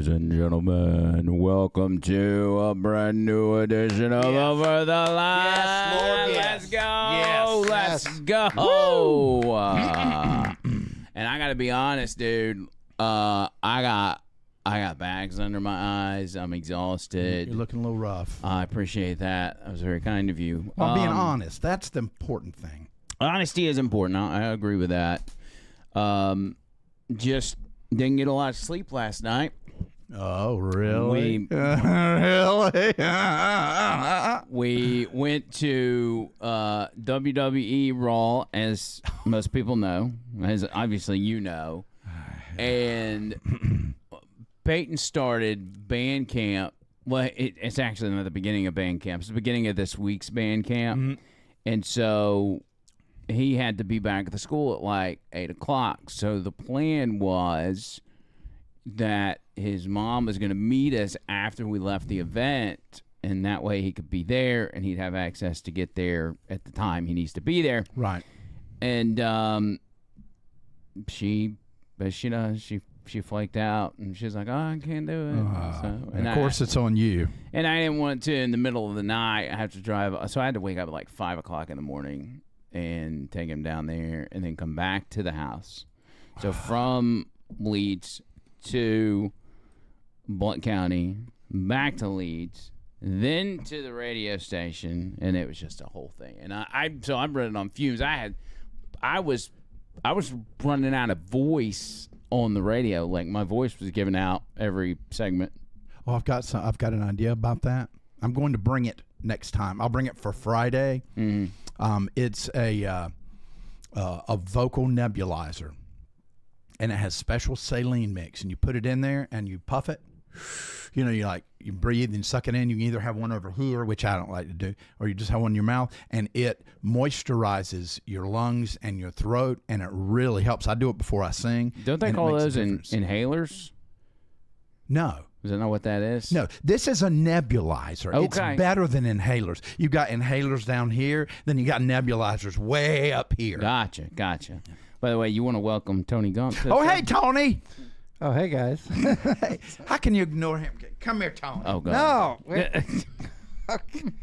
Ladies and gentlemen, welcome to a brand new edition of Over the Line. Yes, Lord, yes. Let's go. Yes. Let's go. And I got to be honest, dude. I got bags under my eyes. I'm exhausted. You're looking a little rough. I appreciate that. That was very kind of you. Well, being honest, that's the important thing. Honesty is important. I agree with that. Just didn't get a lot of sleep last night. Oh, really? Really? We went to WWE Raw, as most people know, as obviously you know, and Peyton started band camp. Well, it's actually not the beginning of band camp. It's the beginning of this week's band camp, and so he had to be back at the school at like 8 o'clock. So the plan was that his mom was going to meet us after we left the event, and that way he could be there and he'd have access to get there at the time he needs to be there. Right. And she flaked out, and she's like, "Oh, I can't do it." And of course, it's on you. And I didn't want to in the middle of the night. I have to drive, so I had to wake up at like 5 o'clock in the morning and take him down there, and then come back to the house. So from Leeds to Blount County, back to Leeds, then to the radio station, and it was just a whole thing. And I'm running on fumes. I was running out of voice on the radio. Like, my voice was giving out every segment. Oh, I've got an idea about that. I'm going to bring it next time. I'll bring it for Friday. It's a vocal nebulizer, and it has special saline mix, and you put it in there and you puff it. You know, you breathe and suck it in. You can either have one over here, which I don't like to do, or you just have one in your mouth, and it moisturizes your lungs and your throat, and it really helps. I do it before I sing. Don't they call those inhalers? No. Is that not what that is? No, this is a nebulizer. Okay. It's better than inhalers. You got inhalers down here, then you got nebulizers way up here. Gotcha. By the way, you want to welcome Tony Gump. Hey, Tony. Oh, hey, guys. Hey, how can you ignore him? Come here, Tony. Oh, God. No. Wait. Come here.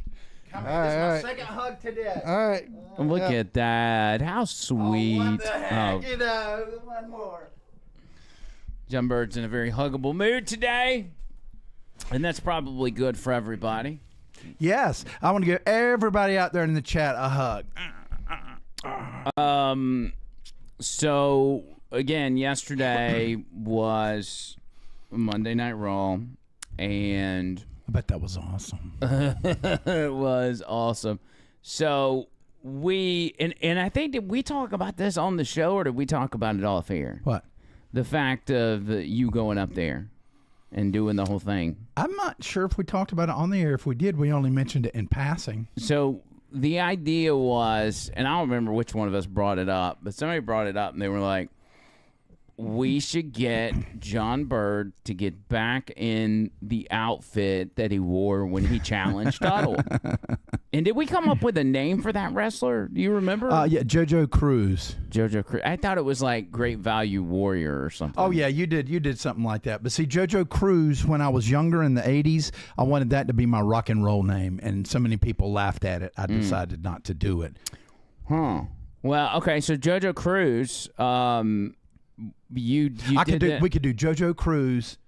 This is my second hug today. All right. Look at that. How sweet. What the heck? You know, one more. John Bird's in a very huggable mood today, and that's probably good for everybody. Yes, I want to give everybody out there in the chat a hug. So, again, yesterday was Monday Night Raw, and I bet that was awesome. it was awesome. So, and I think, did we talk about this on the show, or did we talk about it off air? What? The fact of you going up there and doing the whole thing. I'm not sure if we talked about it on the air. If we did, we only mentioned it in passing. So the idea was, and I don't remember which one of us brought it up, but somebody brought it up, and they were like, we should get John Bird to get back in the outfit that he wore when he challenged Tuttle. And did we come up with a name for that wrestler? Do you remember? Yeah, JoJo Cruz. JoJo Cruz. I thought it was like Great Value Warrior or something. Oh, yeah, you did. You did something like that. But see, JoJo Cruz, when I was younger in the 80s, I wanted that to be my rock and roll name. And so many people laughed at it, I decided not to do it. Huh. Well, okay, so JoJo Cruz, we could do JoJo Cruz,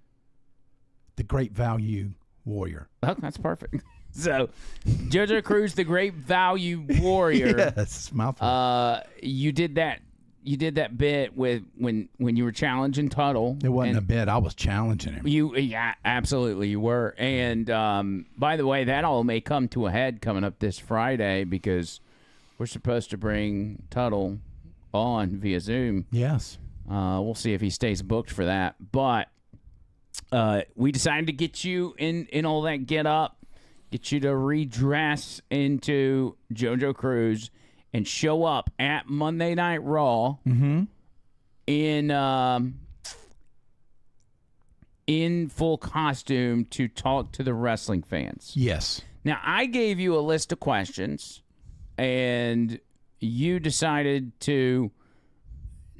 the Great Value Warrior. Oh, that's perfect. So, JoJo Cruz, the Great Value Warrior. Yes, mouthful. You did that bit with when you were challenging Tuttle. It wasn't a bit. I was challenging him. Yeah, absolutely, you were. And by the way, that all may come to a head coming up this Friday, because we're supposed to bring Tuttle on via Zoom. Yes. We'll see if he stays booked for that. But we decided to get you in all that get up. Get you to redress into JoJo Cruz and show up at Monday Night Raw in full costume to talk to the wrestling fans. Yes. Now, I gave you a list of questions, and you decided to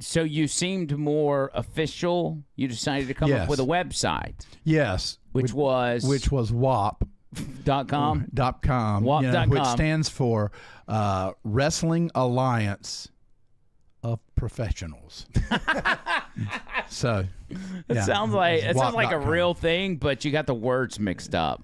So you seemed more official. You decided to come up Yes. with a website, Yes. which was WAP. .com. .com, WAP.com. which stands for Wrestling Alliance of Professionals. So It sounds like it's a WAP.com. real thing, but you got the words mixed up.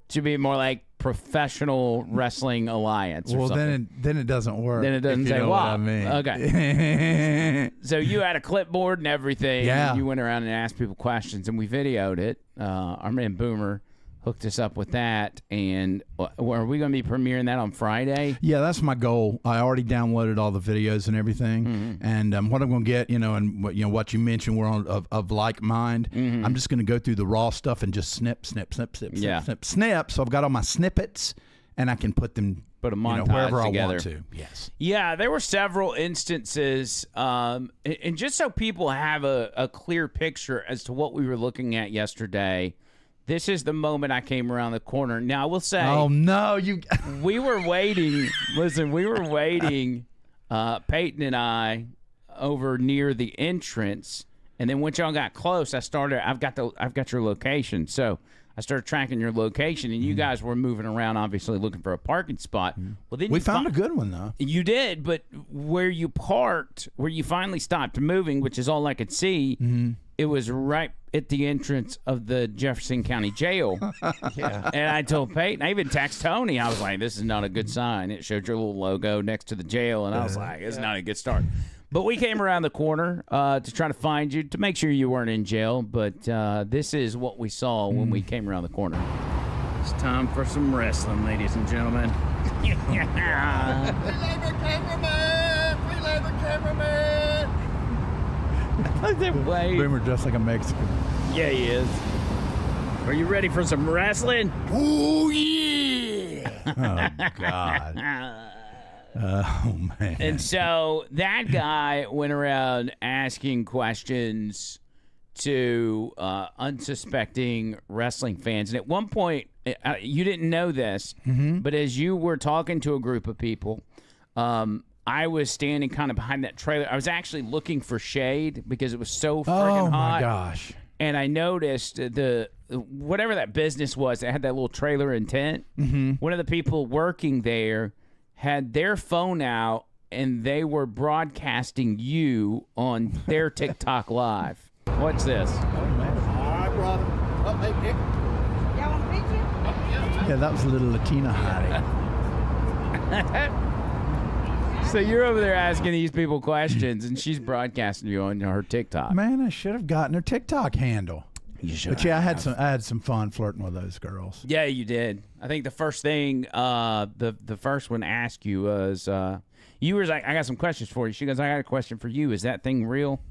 Should be more like Professional Wrestling Alliance. Or Well, something. then it doesn't work. Then it doesn't if you say know WAP. what I mean. Okay. So you had a clipboard and everything. Yeah. And you went around and asked people questions, and we videoed it. Our man Boomer hooked us up with that. And are we going to be premiering that on Friday? Yeah, that's my goal. I already downloaded all the videos and everything, and what I'm going to get, and what you mentioned, we're on of like mind. I'm just going to go through the raw stuff and just snip. Yeah. Snip. So I've got all my snippets, and I can put them Put a montage wherever together. I want to. Yes. Yeah, there were several instances, and just so people have a clear picture as to what we were looking at yesterday, this is the moment I came around the corner. Now, I will say, Oh no, you. we were waiting. Listen, we were waiting, Peyton and I, over near the entrance, and then once y'all got close, I've got your location, so I started tracking your location, and you guys were moving around, obviously looking for a parking spot. Well, then We you found a good one though. You did, but where you parked, where you finally stopped moving, which is all I could see, it was right at the entrance of the Jefferson County Jail. Yeah. And I told Peyton, I even texted Tony, I was like, this is not a good sign. It showed your little logo next to the jail, and I was like, it's not a good start. But we came around the corner to try to find you, to make sure you weren't in jail. But this is what we saw when we came around the corner. It's time for some wrestling, ladies and gentlemen. Free labor cameraman! Free labor cameraman! Wait. Boomer dressed like a Mexican. Yeah, he is. Are you ready for some wrestling? Oh, yeah! Oh God. Oh man. And so that guy went around asking questions to unsuspecting wrestling fans. And at one point, you didn't know this, but as you were talking to a group of people, I was standing kind of behind that trailer. I was actually looking for shade because it was so friggin' Oh hot. my gosh. And I noticed the whatever that business was that had that little trailer in tent. One of the people working there had their phone out, and they were broadcasting you on their TikTok live. What's this? All right, brother. Oh, hey, Nick. Y'all want a picture? Yeah, that was a little Latina hottie. So you're over there asking these people questions, and she's broadcasting you on her TikTok. Man, I should have gotten her TikTok handle. You should. But yeah, I had some fun flirting with those girls. Yeah, you did. I think the first thing, the first one asked you was, you were like, I got some questions for you. She goes, I got a question for you. Is that thing real?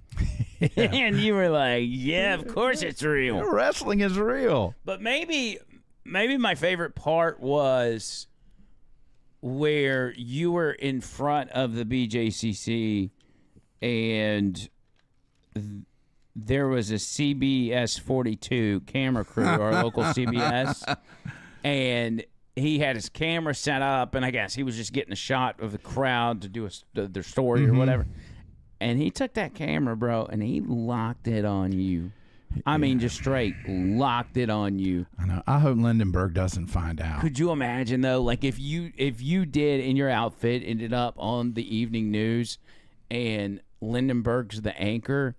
And you were like, yeah, of course it's real. Wrestling is real. But maybe my favorite part was where you were in front of the BJCC and there was a CBS 42 camera crew, our local CBS, and he had his camera set up, and I guess he was just getting a shot of the crowd to do their story or whatever. And he took that camera, bro, and he locked it on you. I mean, just straight locked it on you. I know. I hope Lindenberg doesn't find out. Could you imagine though, like if you did in your outfit ended up on the evening news, and Lindenberg's the anchor,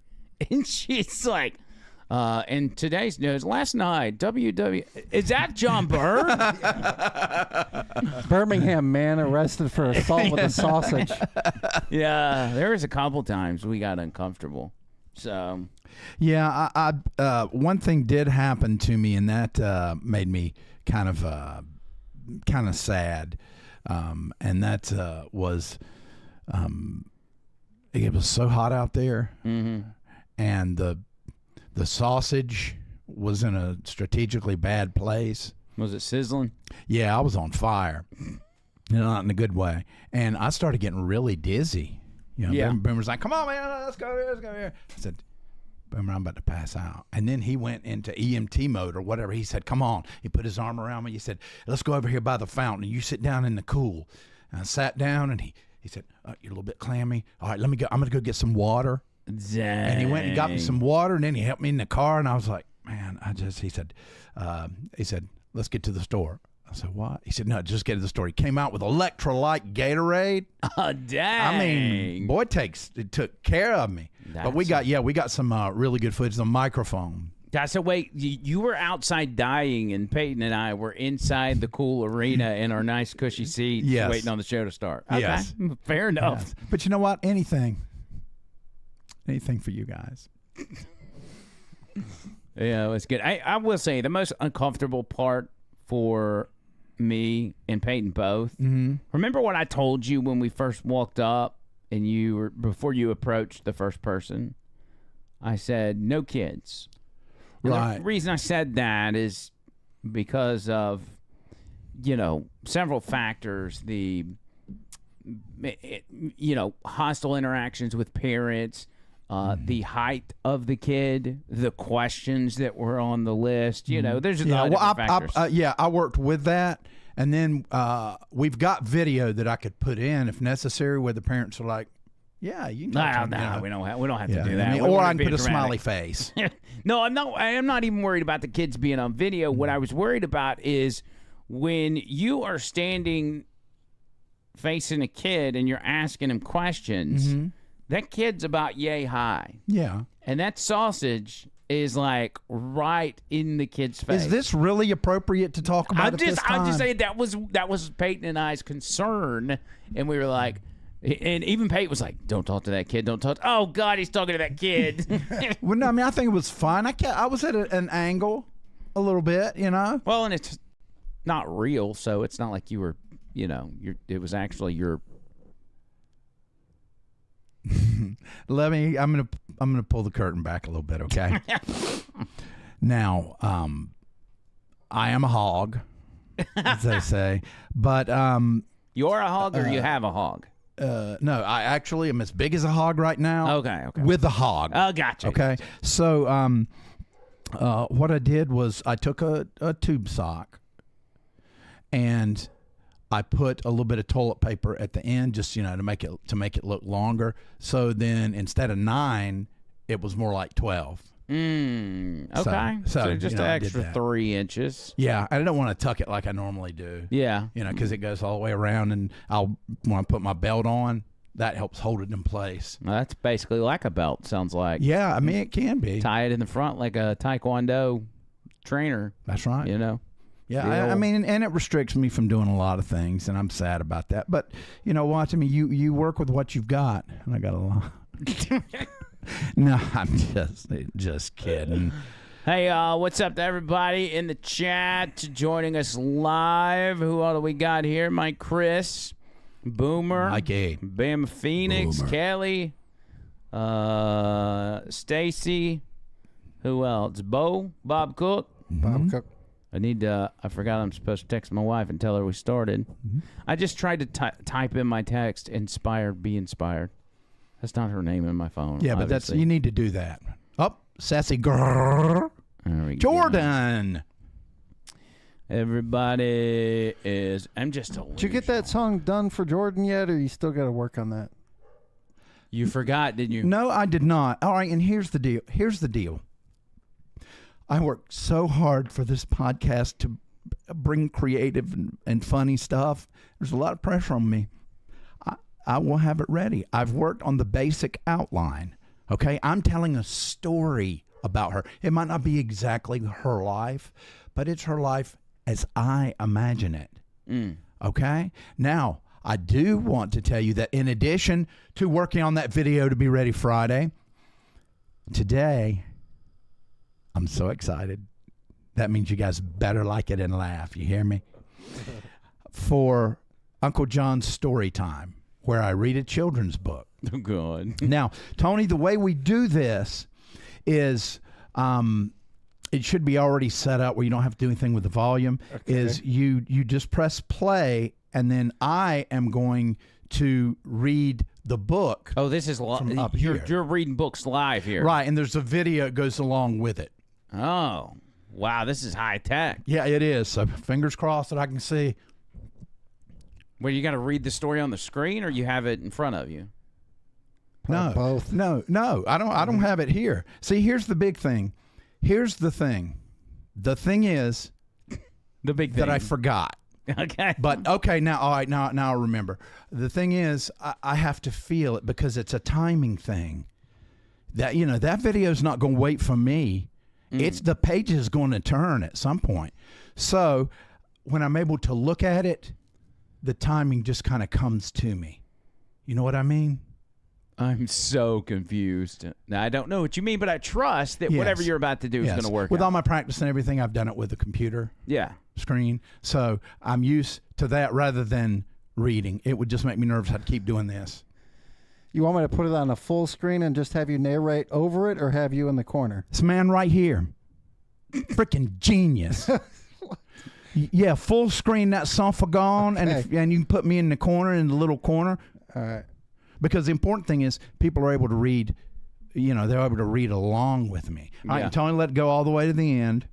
and she's like, in today's news, last night, is that John Byrne? Birmingham man arrested for assault with a sausage. Yeah, there was a couple times we got uncomfortable. So Yeah, I one thing did happen to me, and that made me kind of sad, and that was it was so hot out there, and the sausage was in a strategically bad place. was it sizzling? Yeah, I was on fire, not in a good way, and I started getting really dizzy. You know, Yeah. Boomer's like, "Come on, man, let's go here, let's go here." I said, "Boomer, I'm about to pass out." And then he went into EMT mode or whatever. He said, "Come on." He put his arm around me. He said, "Let's go over here by the fountain. You sit down in the cool." And I sat down, and he said, "You're a little bit clammy. All right, let me go. I'm going to go get some water." Dang. And he went and got me some water, and then he helped me in the car, and I was like, man, he said, let's get to the store. I said, what? He said, no, just get to the store. He came out with electrolyte Gatorade. Oh, dang. I mean, boy, it took care of me. But we got some really good footage. The microphone. So wait, you were outside dying, and Peyton and I were inside the cool arena in our nice cushy seats, Yes. waiting on the show to start. Okay. Yes. Fair enough. Yes. But you know what? Anything for you guys. Yeah, it's good. I will say the most uncomfortable part for me and Peyton both. Mm-hmm. Remember what I told you when we first walked up and before you approached the first person? I said, no kids. Right. The reason I said that is because of, several factors. Hostile interactions with parents, the height of the kid, the questions that were on the list. There's a lot of different factors. I worked with that, and then we've got video that I could put in if necessary, where the parents are like, "Yeah, you can." No, we don't have to do that. I mean, We or wanna I can be put a dramatic. smiley face. No, I'm not. I am not even worried about the kids being on video. What I was worried about is when you are standing facing a kid and you're asking him questions. That kid's about yay high. Yeah. And that sausage is like right in the kid's face. Is this really appropriate to talk about? I'm just saying that was Peyton and I's concern, and we were like, and even Peyton was like, "Don't talk to that kid. Don't talk." Oh God, he's talking to that kid. Well, no, I mean, I think it was fine. I was at an angle, a little bit, Well, and it's not real, so it's not like you were, it was actually your. I'm gonna pull the curtain back a little bit, okay? Now, I am a hog, as they say, but You're a hog, or you have a hog. no, I actually am as big as a hog right now. Okay. With a hog. Oh, gotcha. Okay, so what I did was I took a tube sock and I put a little bit of toilet paper at the end, just to make it look longer. So then instead of 9, it was more like 12. Okay. So just an I did extra that. 3 inches. Yeah, I don't want to tuck it like I normally do. Yeah. Because it goes all the way around, and when I put my belt on, that helps hold it in place. Well, that's basically like a belt. Sounds like. Yeah, I mean it can be. Tie it in the front like a Taekwondo trainer. That's right. Yeah, I mean, and it restricts me from doing a lot of things, and I'm sad about that. But watch. I mean, you work with what you've got, and I got a lot. No, I'm just kidding. Hey, what's up to everybody in the chat joining us live? Who all do we got here? Mike, Chris, Boomer, Mikey, Bam, Phoenix, Boomer. Kelly, Stacy. Who else? Bob Cook. Bob Cook. I forgot I'm supposed to text my wife and tell her we started. I just tried to type in my text, be inspired. That's not her name in my phone. Yeah, but obviously. you need to do that. Oh, sassy girl. There we go. Jordan. Everybody is. I'm just a. Did you get that song done for Jordan yet, or you still got to work on that? You forgot, didn't you? No, I did not. All right, and here's the deal. I worked so hard for this podcast to bring creative and funny stuff. There's a lot of pressure on me. I will have it ready. I've worked on the basic outline. Okay, I'm telling a story about her. It might not be exactly her life, but it's her life as I imagine it. Okay? Now, I do want to tell you that in addition to working on that video to be ready Friday, today, I'm so excited. That means you guys better like it and laugh. You hear me? For Uncle John's story time, where I read a children's book. Oh, God. Now, Tony, the way we do this is it should be already set up where you don't have to do anything with the volume. Okay. Is you just press play, and then I am going to read the book. Oh, this is From up here. You're reading books live here. Right, and there's a video that goes along with it. Oh, wow. This is high tech. Yeah, it is. So fingers crossed that I can see. Where you got to read the story on the screen, or you have it in front of you? No, both. No. I don't have it here. See, here's the big thing. Here's the thing. The thing is The big thing. that I forgot. Okay. But okay, now all right, now I remember. The thing is, I have to feel it because it's a timing thing. That that video's not going to wait for me. It's the page is going to turn at some point. So when I'm able to look at it, the timing just kind of comes to me. You know what I mean? I'm so confused. Now, I don't know what you mean, but I trust that Yes. whatever you're about to do is Yes. going to work With out. all my practice and everything, I've done it with a computer Yeah. screen. So I'm used to that rather than reading. It would just make me nervous. I'd keep doing this. You want me to put it on a full screen and just have you narrate over it, or have you in the corner? This man right here, freaking genius. Yeah, full screen that Sophagon, and you can put me in the corner, in the little corner. All right. Because the important thing is people are able to read, they're able to read along with me. I Yeah. can totally let it go all the way to the end,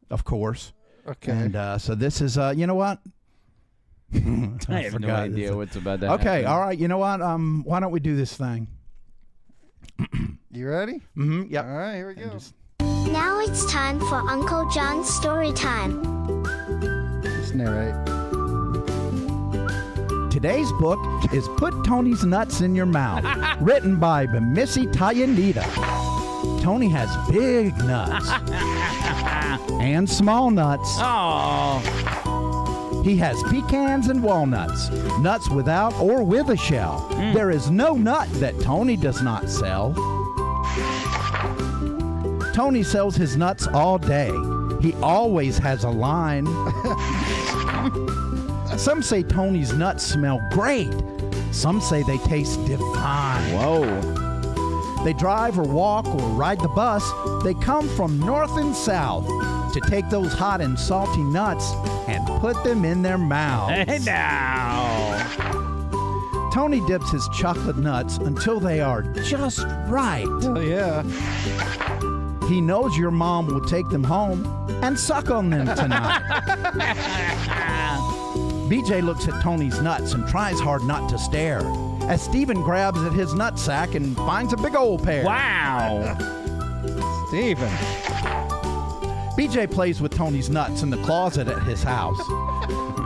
of course. Okay. And so this is, you know what? I have no forgot idea this. what's about to Okay, happen. all right. You know what? Why don't we do this thing? You ready? Mm-hmm. Yep. All right, here we go. Now it's time for Uncle John's story time. Just narrate. Today's book is Put Tony's Nuts in Your Mouth, written by Missy Tayanita. Tony has big nuts and small nuts. Oh. He has pecans and walnuts, nuts without or with a shell. There is no nut that Tony does not sell. Tony sells his nuts all day. He always has a line. Some say Tony's nuts smell great. Some say they taste divine. Whoa. They drive or walk or ride the bus. They come from north and south to take those hot and salty nuts and put them in their mouths. Hey now. Tony dips his chocolate nuts until they are just right. Oh, yeah. He knows your mom will take them home and suck on them tonight. BJ looks at Tony's nuts and tries hard not to stare as Steven grabs at his nutsack and finds a big old pair. Wow. Steven. BJ plays with Tony's nuts in the closet at his house.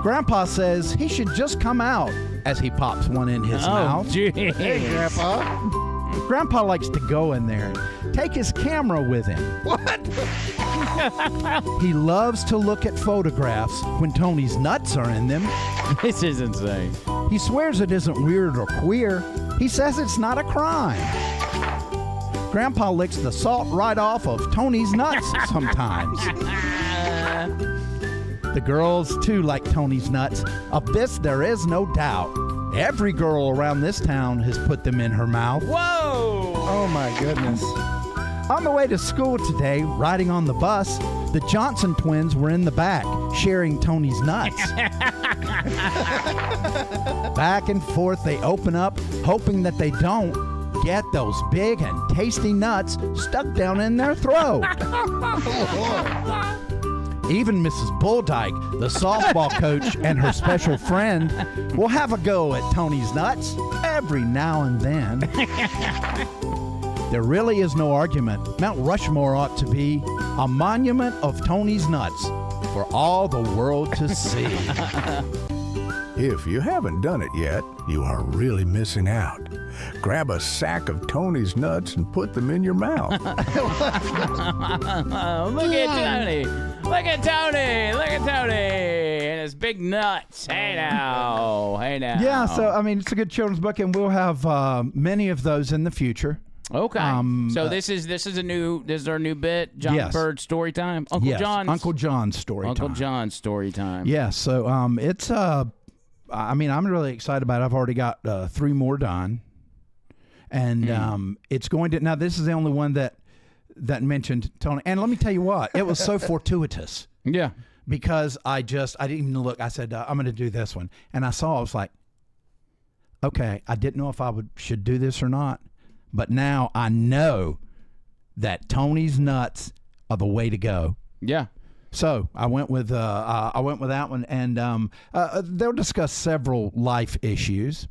Grandpa says he should just come out as he pops one in his Oh, mouth. gee. Hey, Grandpa. Grandpa likes to go in there and take his camera with him. What? He loves to look at photographs when Tony's nuts are in them. This is insane. He swears it isn't weird or queer. He says it's not a crime. Grandpa licks the salt right off of Tony's nuts sometimes. The girls, too, like Tony's nuts. Of this, there is no doubt. Every girl around this town has put them in her mouth. Whoa. Oh, my goodness. On the way to school today, riding on the bus, the Johnson twins were in the back, sharing Tony's nuts. Back and forth they open up, hoping that they don't get those big and tasty nuts stuck down in their throat. Even Mrs. Bulldyke, the softball coach, and her special friend will have a go at Tony's nuts every now and then. There really is no argument. Mount Rushmore ought to be a monument of Tony's nuts for all the world to see. If you haven't done it yet, you are really missing out. Grab a sack of Tony's nuts and put them in your mouth. Oh, look at Tony. Look at Tony. Look at Tony. And his big nuts. Hey now. Hey now. Yeah, so I mean, it's a good children's book, and we'll have many of those in the future. Okay. So this is our new bit, John Yes. Bird story time. Uncle Yes, John's Uncle John's story Uncle time. John's story time. Yeah, so it's I mean, I'm really excited about it. I've already got 3 more done, and it's going to. Now, this is the only one that mentioned Tony. And let me tell you what, it was so fortuitous Yeah. because I didn't even look. I said I'm going to do this one, and I was like, okay, I didn't know if I should do this or not, but now I know that Tony's nuts are the way to go. Yeah. So I went with that one, and they'll discuss several life issues.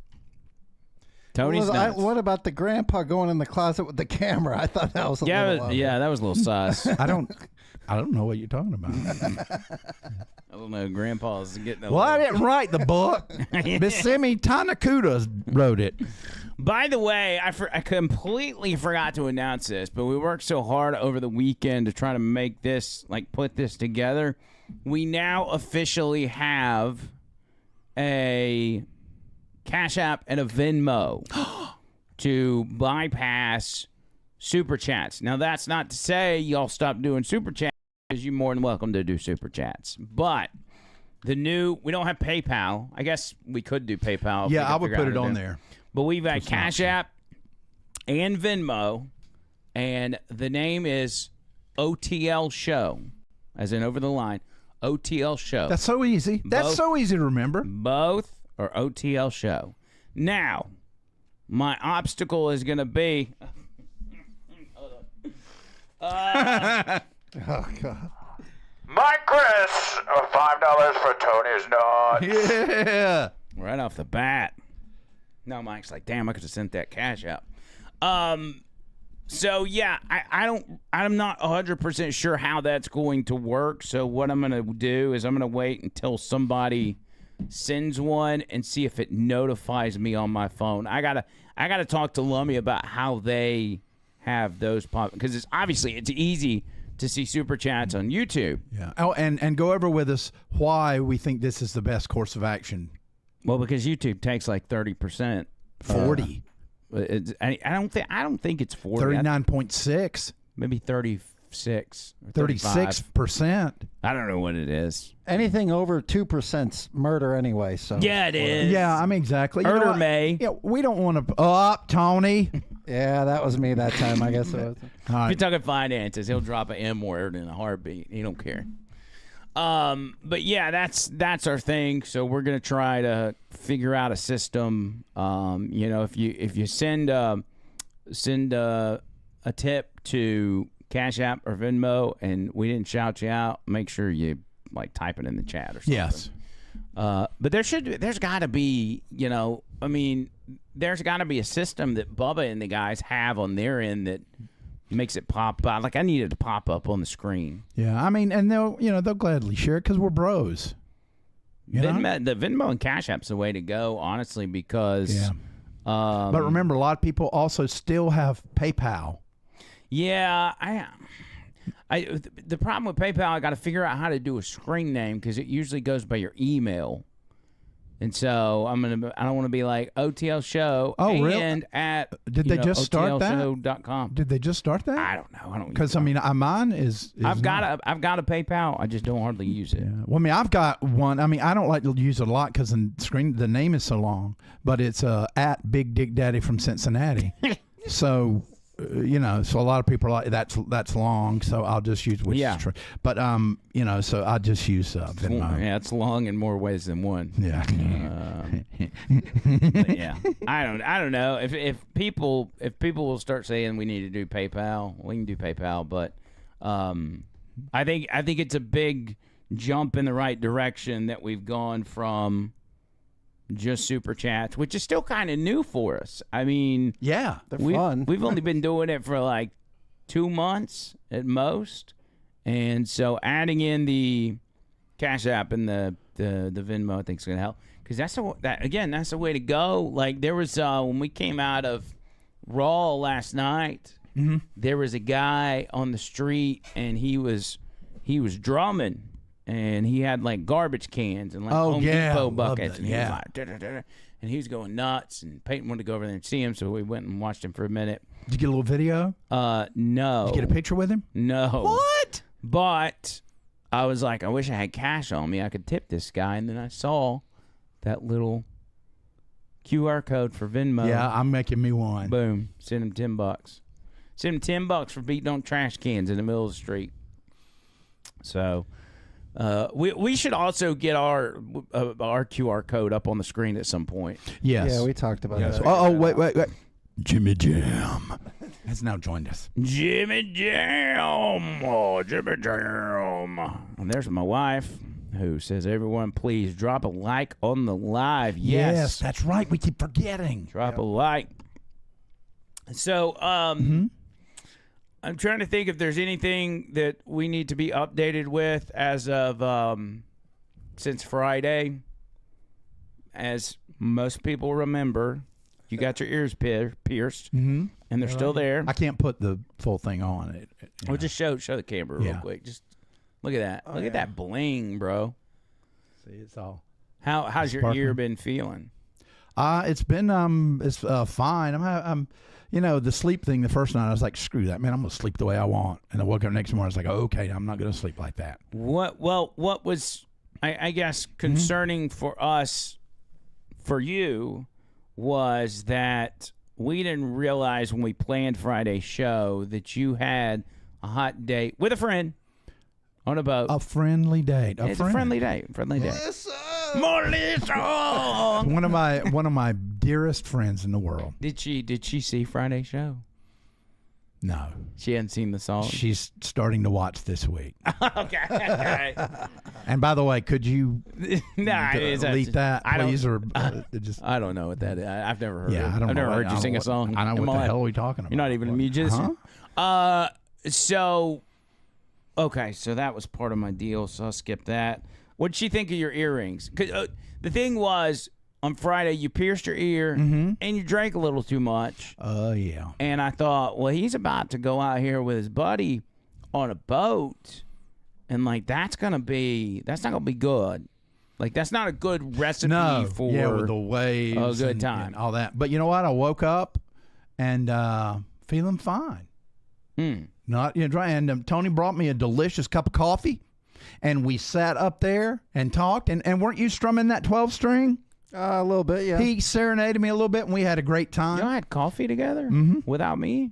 Tony's nuts. What about the grandpa going in the closet with the camera? I thought that was a little that was a little sus. I don't know what you're talking about. I don't know. Grandpa's getting a Well, I little... didn't write the book. Bissimi Tanakuda wrote it. By the way, I completely forgot to announce this, but we worked so hard over the weekend to try to make this, put this together. We now officially have a Cash App and a Venmo to bypass Super Chats. Now, that's not to say y'all stop doing Super Chats, because you're more than welcome to do Super Chats. But we don't have PayPal. I guess we could do PayPal. Yeah, I would put it on there. But we've got Cash App and Venmo, and the name is OTL Show, as in over the line, OTL Show. That's so easy. That's so easy to remember. Both are OTL Show. Now, my obstacle is going to be... Oh, God. Mike Chris, $5 for Tony's nuts. Yeah. right off the bat. No, Mike's like, damn, I could have sent that cash out. So yeah, I'm not 100% sure how that's going to work. So what I'm going to do is I'm going to wait until somebody sends one and see if it notifies me on my phone. I gotta talk to Lummy about how they have those pop, because it's easy to see super chats on YouTube. Yeah. Oh, and go over with us why we think this is the best course of action. Well, because YouTube takes like 30%. 40. I don't think it's 40. 39.6. Maybe 36. 36%. I don't know what it is. Anything over 2%'s murder anyway. So Yeah, it is. Yeah, I mean, exactly. Murder what? May. Yeah, we don't want to up, Tony. yeah, that was me that time. I guess it was. All If right. you're talking finances, he'll drop an M word in a heartbeat. He don't care. But yeah, that's our thing. So we're gonna try to figure out a system. If you send a tip to Cash App or Venmo and we didn't shout you out, make sure you type it in the chat or something. Yes. But there's got to be, there's got to be a system that Bubba and the guys have on their end that makes it pop up. Like I needed to pop up on the screen. Yeah, I mean, and they'll gladly share it because we're bros. You know? The Venmo and Cash App's the way to go, honestly, because. Yeah. But remember, a lot of people also still have PayPal. Yeah, the problem with PayPal, I got to figure out how to do a screen name because it usually goes by your email. And so I don't want to be like OTL Show and at Did they just start that? OTLshow.com. Did they just start that? I don't know. Because mine is I've got a PayPal. I just don't hardly use it. Yeah. Well, I've got one. I don't like to use it a lot because the name is so long. But it's at Big Dick Daddy from Cincinnati. So. So a lot of people are like that's long, so I'll just use which is true. But so I'll just use Venmo. Yeah, it's long in more ways than one. Yeah. But yeah, I don't know if people will start saying we need to do PayPal, we can do PayPal. But I think it's a big jump in the right direction that we've gone from just super chats, which is still kind of new for us. I mean, yeah, they're fun. We've only been doing it for like 2 months at most, and so adding in the Cash App and the Venmo, I think is gonna help because that's the way to go. Like there was when we came out of Raw last night, there was a guy on the street and he was drumming. And he had like garbage cans and like Home Depot buckets, and he was like, and he was going nuts. And Peyton wanted to go over there and see him, so we went and watched him for a minute. Did you get a little video? No. Did you get a picture with him? No. What? But I was like, I wish I had cash on me. I could tip this guy. And then I saw that little QR code for Venmo. Yeah, I'm making me one. Boom. Send him $10. Send him $10 for beating on trash cans in the middle of the street. So. We should also get our QR code up on the screen at some point. Yes. Yeah, we talked about that. Oh, wait. Jimmy Jam has now joined us. Jimmy Jam. Oh, Jimmy Jam. And there's my wife. who says, everyone, please drop a like on the live. Yes, that's right. We keep forgetting. Drop a like. So, I'm trying to think if there's anything that we need to be updated with as of since Friday. As most people remember, you got your ears pierced, and they're still there. I can't put the full thing on it. We'll just show the camera real Yeah. quick. Just look at that. Look at that bling, bro. See, it's all. How's your sparkling. ear been feeling? It's been fine. I'm the sleep thing. The first night I was like, screw that, man. I'm gonna sleep the way I want. And I woke up next morning. I was like, okay, I'm not gonna sleep like that. What was I guess concerning for us, for you, was that we didn't realize when we planned Friday's show that you had a hot date with a friend on a boat. A friendly date. It's a friendly date. Melissa! One of my dearest friends in the world. Did she see Friday's show? No, She hadn't seen the song. she's starting to watch this week. Okay. And by the way, could you Nah, delete that, I don't- please? Or just I don't know what that is. I've never heard. yeah, I don't I've know. never heard I you don't sing know a what- song. I know in what my the life. hell are we talking about? You're not even a musician. So that was part of my deal. So I'll skip that. What'd she think of your earrings? 'Cause, the thing was, on Friday you pierced your ear and you drank a little too much. Yeah. And I thought, well, he's about to go out here with his buddy on a boat, and like that's not gonna be good. Like that's not a good recipe No, for with the waves, a good and time. all that. But you know what? I woke up and feeling fine. Not dry. And Tony brought me a delicious cup of coffee, and we sat up there and talked. And weren't you strumming that 12-string? A little bit, yeah. He serenaded me a little bit, and we had a great time. Y'all had coffee together without me.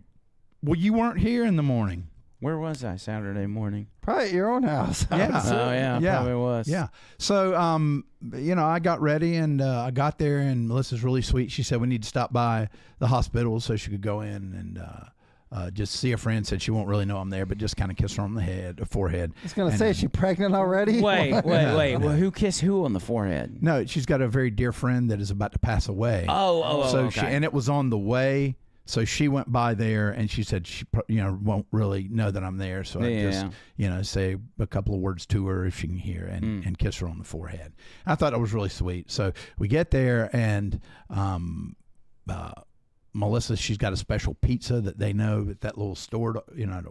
Well, you weren't here in the morning. Where was I Saturday morning? Probably at your own house. Yeah. Oh yeah, probably was. Yeah. So, I got ready and I got there, and Melissa's really sweet. She said we need to stop by the hospital so she could go in and just see a friend. Said she won't really know I'm there, but just kind of kiss her on the forehead. I was going to say, is she pregnant already? Wait. Well, who kissed who on the forehead? No, she's got a very dear friend that is about to pass away. So okay. And it was on the way. So she went by there, and she said she won't really know that I'm there. So I just say a couple of words to her if she can hear, and kiss her on the forehead. I thought it was really sweet. So we get there, and Melissa, she's got a special pizza that they know at that little store to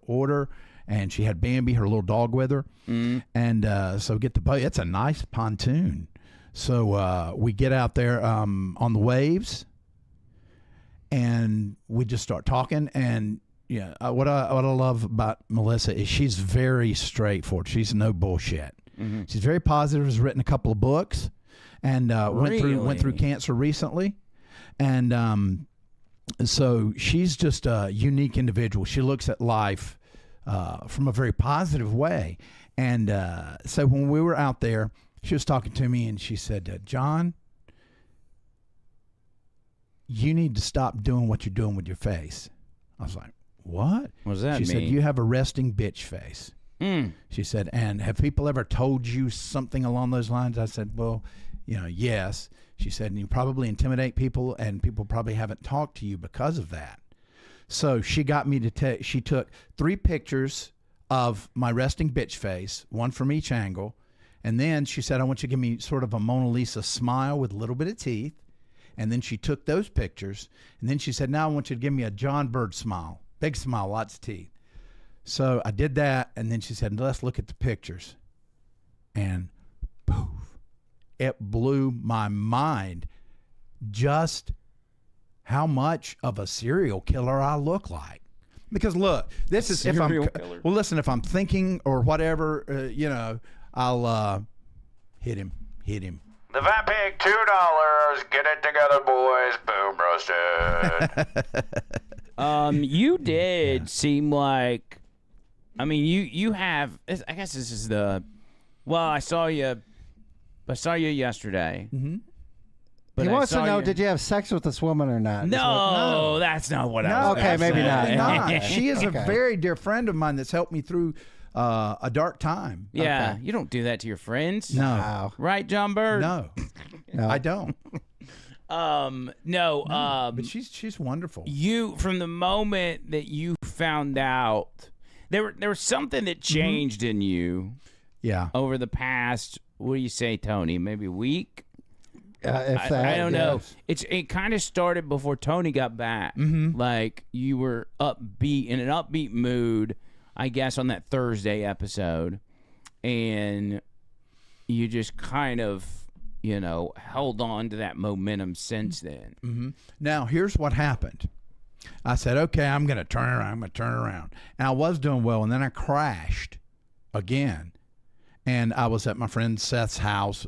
order, and she had Bambi, her little dog, with her, and so get the boat. It's a nice pontoon. So we get out there on the waves. And we just start talking, and what I love about Melissa is she's very straightforward. She's no bullshit. She's very positive. Has written a couple of books, and went through cancer recently, and so she's just a unique individual. She looks at life from a very positive way, and so when we were out there, she was talking to me, and she said, "John, you need to stop doing what you're doing with your face." I was like, what? What does that mean? She said, you have a resting bitch face. She said, and have people ever told you something along those lines? I said, well, yes. She said, and you probably intimidate people, and people probably haven't talked to you because of that. So she got me to she took 3 pictures of my resting bitch face, one from each angle. And then she said, I want you to give me sort of a Mona Lisa smile with a little bit of teeth. And then she took those pictures, and then she said, now I want you to give me a John Bird smile. Big smile, lots of teeth. So I did that, and then she said, let's look at the pictures. And poof, it blew my mind just how much of a serial killer I look like. Because look, this is if I'm thinking or whatever, I'll hit him. The fat pig, $2. Get it together, boys. Boom roasted. You did seem like, you have. I guess this is the. Well, I saw you yesterday. But he wants to know, did you have sex with this woman or not? No, that's not what I was. Okay, maybe not. Not. She is a very dear friend of mine that's helped me through a dark time. Yeah, you don't do that to your friends. No. Wow. Right, John Bird? No, I don't. No. But she's wonderful. You, from the moment that you found out, there was something that changed in you Yeah. over the past, what do you say, Tony? Maybe a week? I I don't know. It kind of started before Tony got back. Like you were upbeat, in an upbeat mood, I guess, on that Thursday episode, and you just kind of, held on to that momentum since then. Now, here's what happened. I said, okay, I'm going to turn around. And I was doing well, and then I crashed again. And I was at my friend Seth's house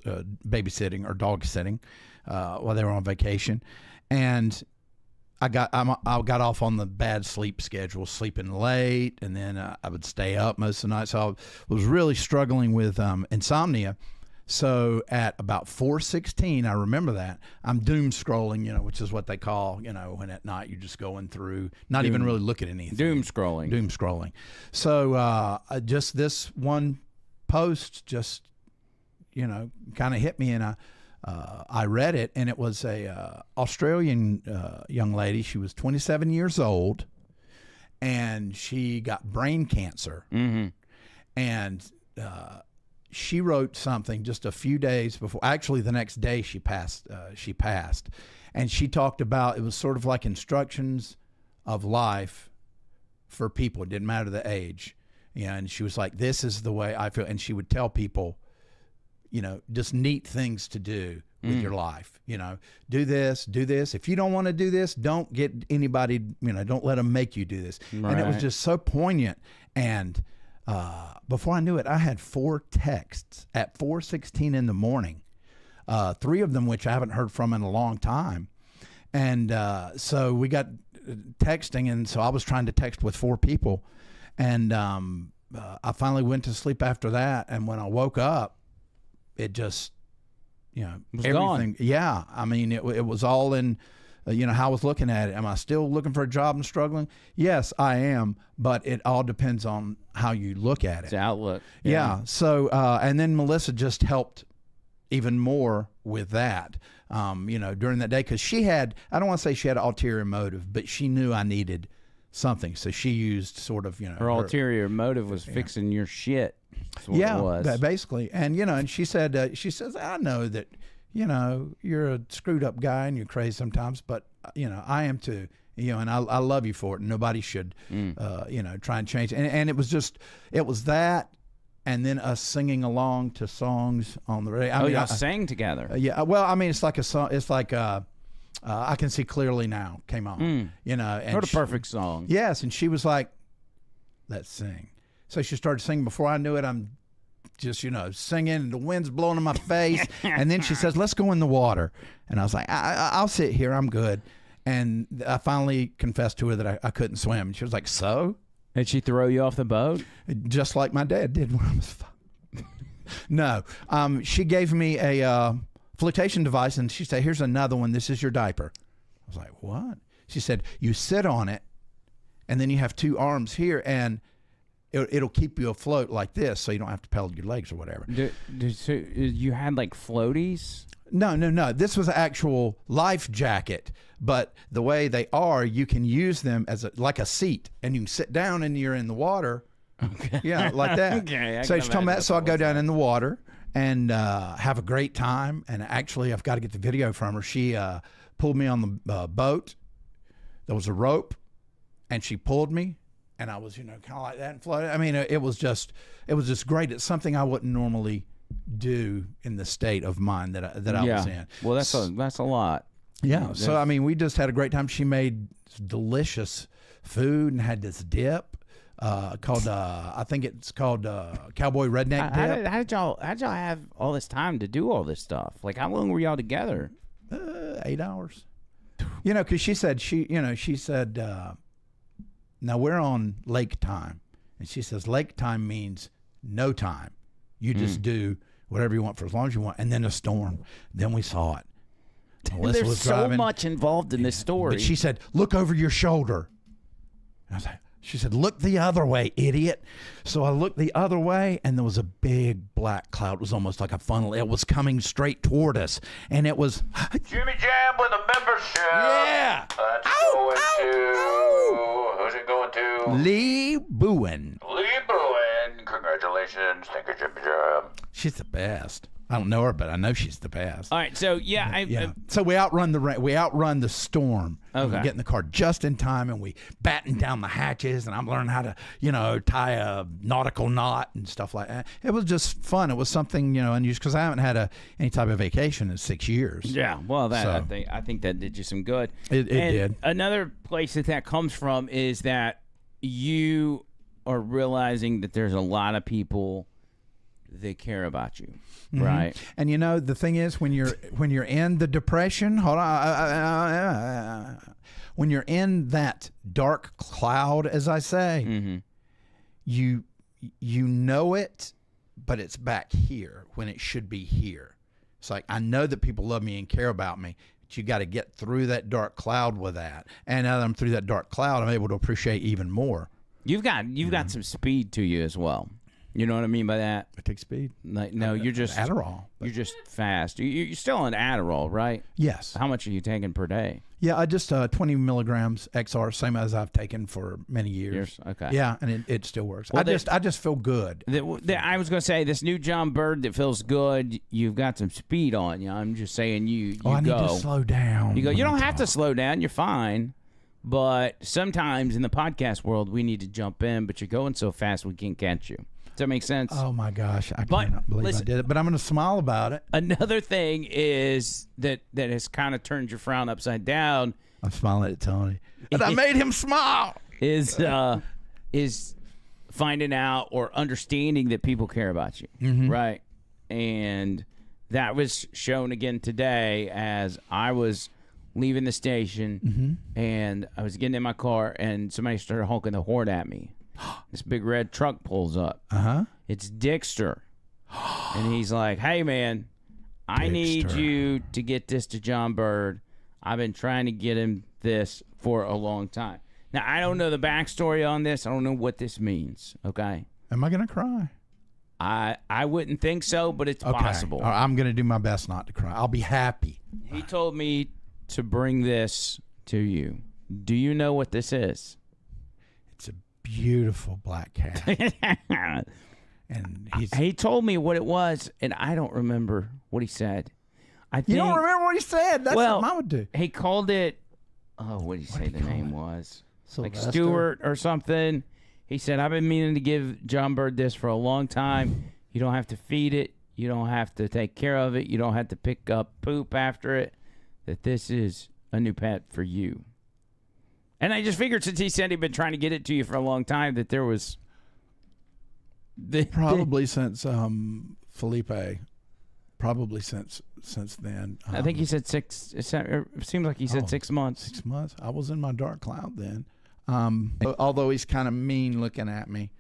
babysitting or dog sitting while they were on vacation. And I got off on the bad sleep schedule, sleeping late, and then I would stay up most of the night. So I was really struggling with insomnia. So at about 4:16, I remember that, I'm doom scrolling, which is what they call, when at night you're just going through, not even really looking at anything. Doom scrolling. Doom scrolling. So just this one post just, kind of hit me, and I read it, and it was a Australian young lady. She was 27 years old, and she got brain cancer. And she wrote something just a few days before. Actually, the next day she passed. And she talked about, it was sort of like instructions of life for people. It didn't matter the age. And she was like, this is the way I feel. And she would tell people, just neat things to do with your life. Do this. If you don't want to do this, don't get anybody, don't let them make you do this. Right. And it was just so poignant. And before I knew it, I had 4 texts at 4:16 in the morning, 3 of them which I haven't heard from in a long time. And so we got texting, and so I was trying to text with 4 people. And I finally went to sleep after that. And when I woke up, it just, was everything. gone. Yeah. I mean, it was all in, how I was looking at it. Am I still looking for a job and struggling? Yes, I am. But it all depends on how you look at it. It's outlook. Yeah. So, and then Melissa just helped even more with that, during that day. Because she had, I don't want to say she had an ulterior motive, but she knew I needed something. So she used sort of, her ulterior motive was fixing your shit. That's what it was. Basically. And, and she said, I know that, you're a screwed up guy and you're crazy sometimes, but, I am too, and I love you for it. And nobody should, try and change. And it was that. And then us singing along to songs on the radio. Y'all sang together. Yeah. Well, I mean, it's like a song. It's like, I Can See Clearly Now came on, and What a perfect song. Yes. And she was like, let's sing. So she started singing. Before I knew it, I'm just, singing, and the wind's blowing in my face. And then she says, let's go in the water. And I was like, I'll sit here. I'm good. And I finally confessed to her that I couldn't swim. And she was like, so? Did she throw you off the boat? Just like my dad did when I was 5. No. She gave me a flotation device, and she said, here's another one. This is your diaper. I was like, what? She said, you sit on it, and then you have 2 arms here, and it'll keep you afloat like this, so you don't have to pedal your legs or whatever. So you had like floaties? No. This was an actual life jacket, but the way they are, you can use them as like a seat, and you can sit down and you're in the water. Okay. Yeah, like that. Okay. So she's talking about, so I go down in the water and have a great time. And actually, I've got to get the video from her. She pulled me on the boat. There was a rope, and she pulled me. And I was, kind of like that and floated. I mean, it was just great. It's something I wouldn't normally do in the state of mind that I was in. Well, that's a lot. Yeah. So I mean, we just had a great time. She made delicious food and had this dip called I think it's called Cowboy Redneck Dip. How did y'all have all this time to do all this stuff? Like, how long were y'all together? 8 hours. Because she said now we're on lake time, and she says lake time means no time. You just do whatever you want for as long as you want, and then a storm. Then we saw it. Melissa There's was so driving, much involved in this story. but she said, "Look over your shoulder." And I was like, She said, look the other way, idiot. So I looked the other way, and there was a big black cloud. It was almost like a funnel. It was coming straight toward us, and it was... Jimmy Jam with a membership. Yeah. That's going to... Who's it going to? Lee Bowen. Lee Bowen. Congratulations. Thank you, Jimmy Jam. She's the best. I don't know her, but I know she's the best. All right, so So we outrun the storm. Okay. We get in the car just in time, and we batten down the hatches, and I'm learning how to, tie a nautical knot and stuff like that. It was just fun. It was something, unusual because I haven't had any type of vacation in 6 years. Yeah, well, So- I think that did you some good. It did. Another place that comes from is that you are realizing that there's a lot of people that care about you, right? And the thing is, when you're in the depression, hold on, when you're in that dark cloud, as I say, you know it, but it's back here when it should be here. It's like, I know that people love me and care about me, but you got to get through that dark cloud with that. And now that I'm through that dark cloud, I'm able to appreciate even more. You've got some speed to you as well. You know what I mean by that? I take speed. Like, no, you're just Adderall. You're just fast. You're still on Adderall, right? Yes. How much are you taking per day? Yeah, I just 20 milligrams XR, same as I've taken for many years. Okay. Yeah, and it still works. Well, I just feel good. I was going to say, this new John Bird that feels good, you've got some speed on you. I'm just saying you I need go. to slow down. You go. when You I don't have to talk. slow down. You're fine. But sometimes in the podcast world, we need to jump in, but you're going so fast we can't catch you. Does that make sense? Oh my gosh, I But cannot believe listen- I did it. But I'm going to smile about it. Another thing is that has kind of turned your frown upside down I'm smiling at Tony, and I made him smile. is finding out or understanding that people care about you, right? And that was shown again today as I was leaving the station and I was getting in my car and somebody started honking the horn at me. This big red truck pulls up. It's Dixter. And he's like, hey, man, I need Dixter. you to get this to John Bird. I've been trying to get him this for a long time. Now, I don't know the backstory on this. I don't know what this means, okay? Am I going to cry? I wouldn't think so, but it's possible. All right, I'm going to do my best not to cry. I'll be happy. He told me to bring this to you. Do you know what this is? It's a beautiful black cat, and He told me what it was, and I don't remember what he said. I think, you don't remember what he said? That's well, something I would do. He called it, what did he say the name was? Like Sylvester? Stewart or something. He said, I've been meaning to give John Bird this for a long time. You don't have to feed it. You don't have to take care of it. You don't have to pick up poop after it. That this is a new pet for you. And I just figured since he said he'd been trying to get it to you for a long time that there was... Probably since Felipe. Probably since then. I think he said 6. It seems like he said 6 months. 6 months. I was in my dark cloud then. Although he's kind of mean looking at me,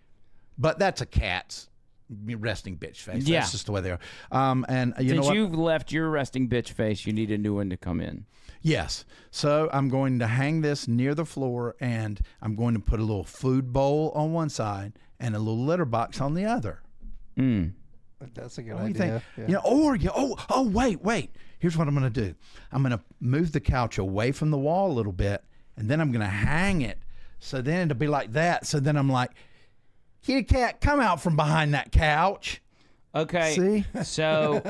but that's a cat's resting bitch face. Yeah. That's just the way they are. And you know Since what? you've left your resting bitch face, you need a new one to come in. Yes. So I'm going to hang this near the floor, and I'm going to put a little food bowl on one side and a little litter box on the other. That's a good What do you idea. think? Wait. Here's what I'm going to do. I'm going to move the couch away from the wall a little bit, and then I'm going to hang it. So then it'll be like that. So then I'm like, kitty cat, come out from behind that couch. Okay. See? So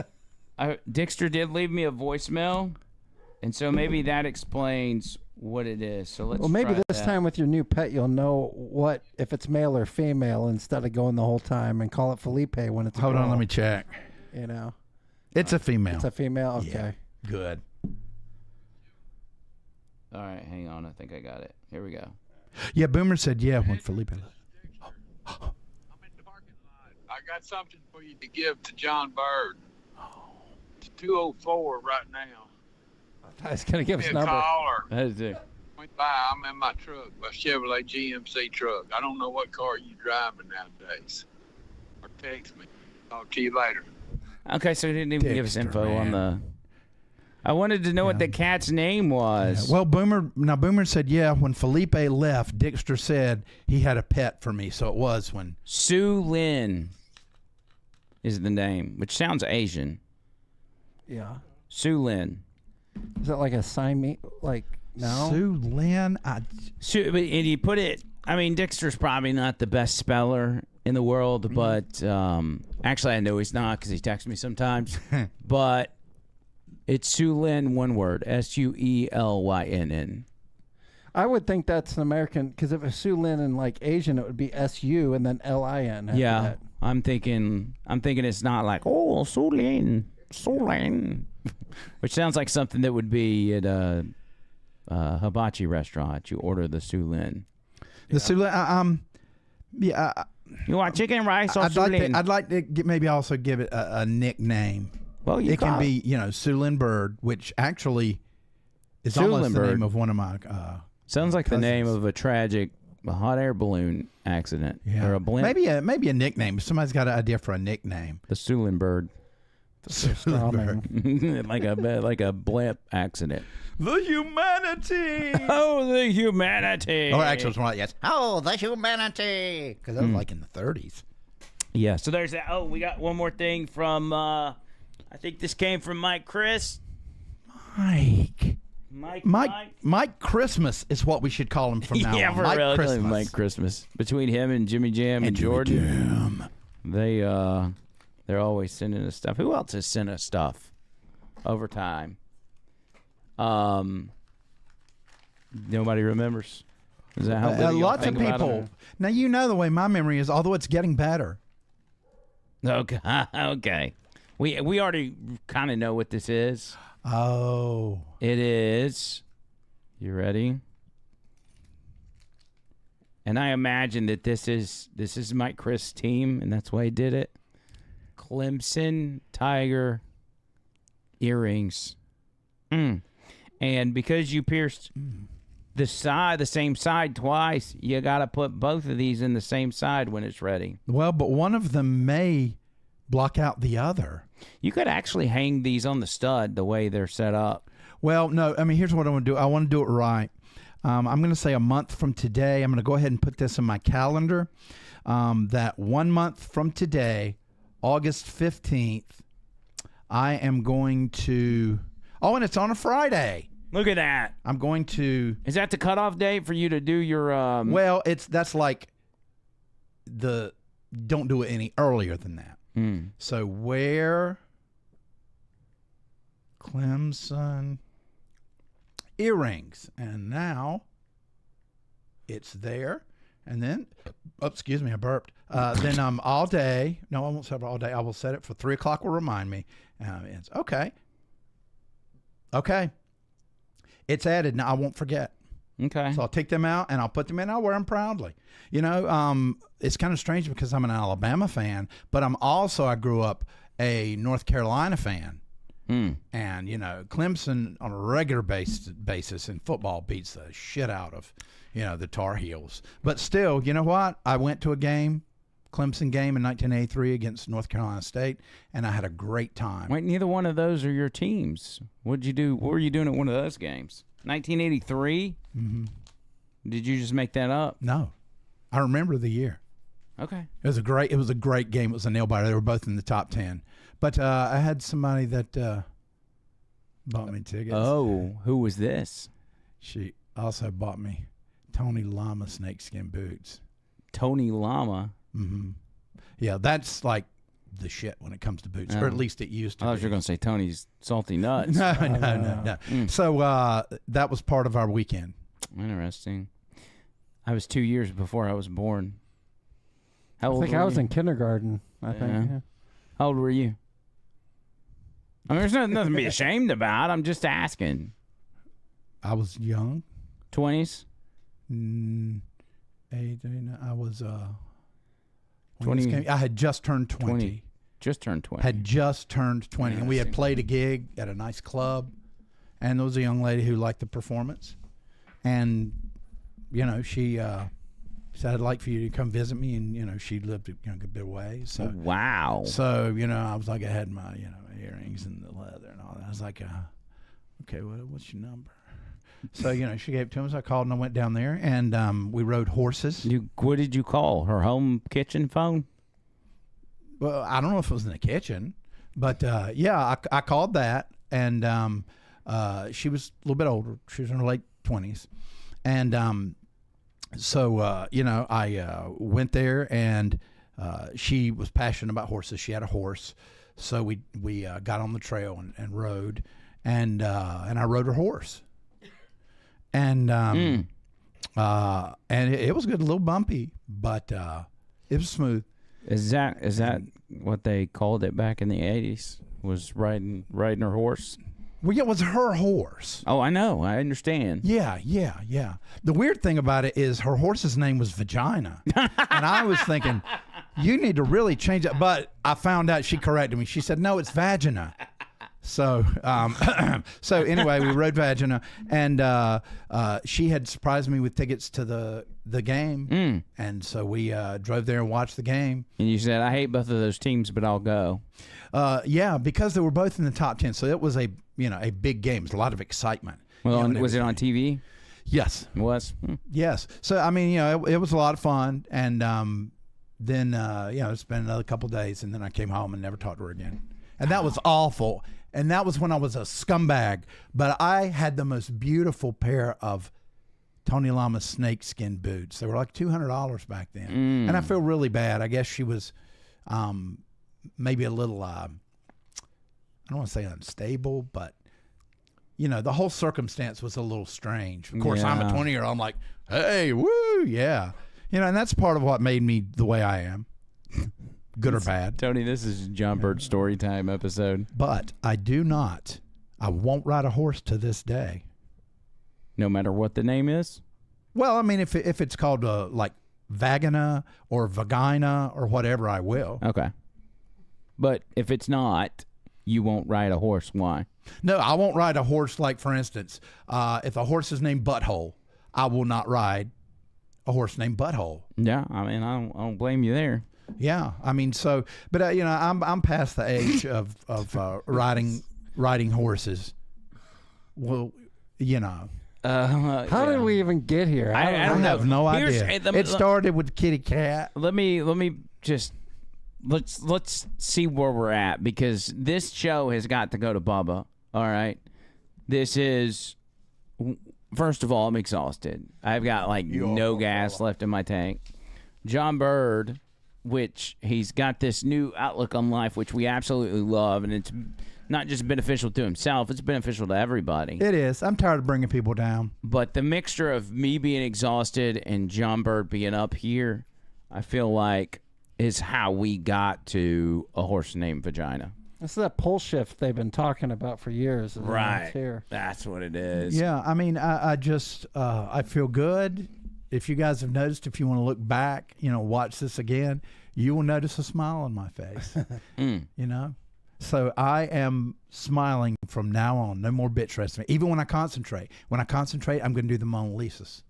Dixter did leave me a voicemail, and so maybe that explains what it is. So let's Well, maybe try this that. time with your new pet, you'll know what if it's male or female instead of going the whole time and call it Felipe when it's a Hold on, girl, let me check. You know, It's a female. it's a female. Okay. Yeah. Good. All right, hang on. I think I got it. Here we go. Yeah, Boomer said yeah when Felipe left. I'm in the parking lot. I got something for you to give to John Bird. It's 204 right now. I was gonna give Give us me a a number. call or That is it. went by. I'm in my truck, my Chevrolet GMC truck. I don't know what car you driving nowadays. Or text me. Talk to you later. Okay, so he didn't even give us Dixter, info on man. the. I wanted to know what the cat's name was. Well, Boomer said, yeah, when Felipe left, Dexter said he had a pet for me. So it was when. Sue Lynn is the name, which sounds Asian. Yeah. Sue Lynn. Is that like a Siamese? Like, no? Sue Lynn. And he put it, I mean, Dexter's probably not the best speller in the world, but actually I know he's not because he texts me sometimes. But it's Sue Lynn, one word, Suelynn. I would think that's an American, because if it's Sue Lynn in like Asian, it would be SU and then LIN. Yeah, that. I'm thinking it's not like, oh, Sue Lynn, which sounds like something that would be at a hibachi restaurant. You order the Sue Lynn. The Sue Lynn. You want chicken rice or Sue Lynn? I'd like to maybe also give it a nickname. Well, it can be, Sue Lynn Bird, which actually is almost the name of one of my. Sounds like cousins. the name of a tragic hot air balloon accident or a blimp. Maybe a nickname. Somebody's got an idea for a nickname. The Sue Lynn Bird. like a blimp accident. The humanity. Oh, the humanity. Or actually, it's more like, yes. Oh, the humanity. Because that was like in the 30s. Yeah. So there's that. Oh, we got one more thing from. I think this came from Mike Chris. Mike Christmas is what we should call him from now on. Yeah, for Mike real. Christmas. Mike Christmas. Between him and Jimmy Jam and Jordan, they're always sending us stuff. Who else has sent us stuff over time? Nobody remembers. Is that how lots of people. Now you know the way my memory is, although it's getting better. Okay. Okay. We already kind of know what this is. Oh. It is. You ready? And I imagine that this is Mike Chris' team, and that's why he did it. Clemson Tiger earrings. And because you pierced the same side twice, you got to put both of these in the same side when it's ready. Well, but one of them may block out the other. You could actually hang these on the stud the way they're set up. Well, no. I mean, here's what I want to do. I want to do it right. I'm going to say a month from today. I'm going to go ahead and put this in my calendar. That 1 month from today, August 15th, I am going to. Oh, and it's on a Friday. Look at that. I'm going to. Is that the cutoff date for you to do your? Well, that's like the. Don't do it any earlier than that. So wear Clemson earrings, and now it's there. And then, excuse me, I burped. Then all day. No, I won't set it all day. I will set it for 3 o'clock. Will remind me. It's okay. Okay. It's added. Now I won't forget. Okay. So I'll take them out and I'll put them in. I'll wear them proudly. It's kind of strange because I'm an Alabama fan, but I grew up a North Carolina fan. And, Clemson on a regular basis in football beats the shit out of, the Tar Heels. But still, you know what? I went to a Clemson game in 1983 against North Carolina State, and I had a great time. Wait, neither one of those are your teams. What'd you do? What were you doing at one of those games? 1983? Mm-hmm. Did you just make that up? No. I remember the year. Okay. It was a great game. It was a nail biter. They were both in the top 10. But I had somebody that bought me tickets. Oh, who was this? She also bought me Tony Lama snakeskin boots. Tony Lama? Mm-hmm. Yeah, that's like the shit when it comes to boots, or at least it used to be. I thought you were going to say Tony's Salty Nuts. No. So that was part of our weekend. Interesting. I was 2 years before I was born. How old I think were I was you? in kindergarten, I think. Yeah. How old were you? I mean, there's nothing to be ashamed about. I'm just asking. I was young. 20s? 8, I was 20. I had just turned 20. Just turned 20. Had just turned 20. And we had played a gig at a nice club. And there was a young lady who liked the performance. And, she said, I'd like for you to come visit me. And, she lived a good bit away. So wow. So, I was like, I had my, earrings and the leather and all that. I was like, okay, what's your number? So, you know, she gave it to him. So I called and I went down there, and we rode horses. What did you call her home kitchen phone? Well, I don't know if it was in the kitchen, but yeah, I called that, and she was a little bit older. She was in her late 20s, and so you know, I went there, and she was passionate about horses. She had a horse, so we got on the trail and rode, and I rode her horse, and it was good, a little bumpy, but it was smooth. Is that what they called it back in the 80s? Was riding her horse? Well, yeah, it was her horse. Oh, I know. I understand. Yeah. The weird thing about it is her horse's name was Vagina. And I was thinking, you need to really change it. But I found out, she corrected me. She said, no, it's Vagina. So so anyway, we rode Vagina, and she had surprised me with tickets to the game. And so we drove there and watched the game. And you said, I hate both of those teams, but I'll go. Yeah, because they were both in the top 10. So it was a big game. It was a lot of excitement. Well, was it on TV? Yes. It was? Yes. So, I mean, you know, it was a lot of fun. And then, you know, it's been another couple of days, and then I came home and never talked to her again. And that was awful. And that was when I was a scumbag. But I had the most beautiful pair of Tony Lama snakeskin boots. They were like $200 back then. And I feel really bad. I guess she was maybe a little, I don't want to say unstable, but, you know, the whole circumstance was a little strange. Of course, I'm a 20-year-old. I'm like, hey, woo, yeah. You know, and that's part of what made me the way I am. Good or bad. Tony, this is John Bird story time episode. But I won't ride a horse to this day. No matter what the name is? Well, I mean, if it's called like Vagina or Vagina or whatever, I will. Okay. But if it's not, you won't ride a horse. Why? No, I won't ride a horse. Like, for instance, if a horse is named Butthole, I will not ride a horse named Butthole. Yeah, I mean, I don't blame you there. Yeah, I mean, so, but you know, I'm past the age of riding horses. Well, you know, how did we even get here? I don't know. have no idea. It started with kitty cat. Let me just let's see where we're at, because this show has got to go to Bubba. All right, this is. First of all, I'm exhausted. I've got like no gas left in my tank. John Bird, which he's got this new outlook on life, which we absolutely love, and it's not just beneficial to himself, it's beneficial to everybody. It is. I'm tired of bringing people down. But the mixture of me being exhausted and John Bird being up here, I feel like is how we got to a horse named Vagina. This is that pole shift they've been talking about for years. Right. Here. That's what it is. Yeah, I mean, I just I feel good. If you guys have noticed, if you want to look back, you know, watch this again, you will notice a smile on my face. You know? So I am smiling from now on. No more bitch wrestling. Even when I concentrate. When I concentrate, I'm going to do the Mona Lisas.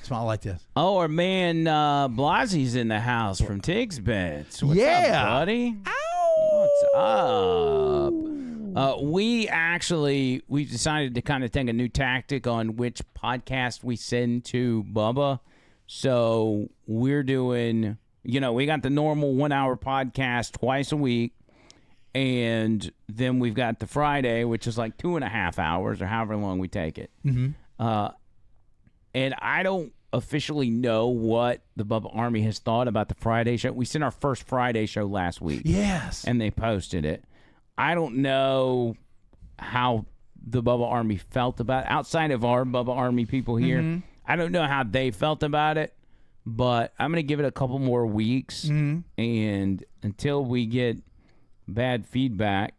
Smile like this. Oh, our man Blasie's in the house from Tig's Beds. What's up, buddy? Ow! What's up? We decided to kind of take a new tactic on which podcast we send to Bubba. So we're doing, you know, we got the normal 1 hour podcast twice a week. And then we've got the Friday, which is like 2.5 hours or however long we take it. And I don't officially know what the Bubba Army has thought about the Friday show. We sent our first Friday show last week. Yes. And they posted it. I don't know how the Bubba Army felt about it. Outside of our Bubba Army people here, I don't know how they felt about it, but I'm going to give it a couple more weeks. And until we get bad feedback,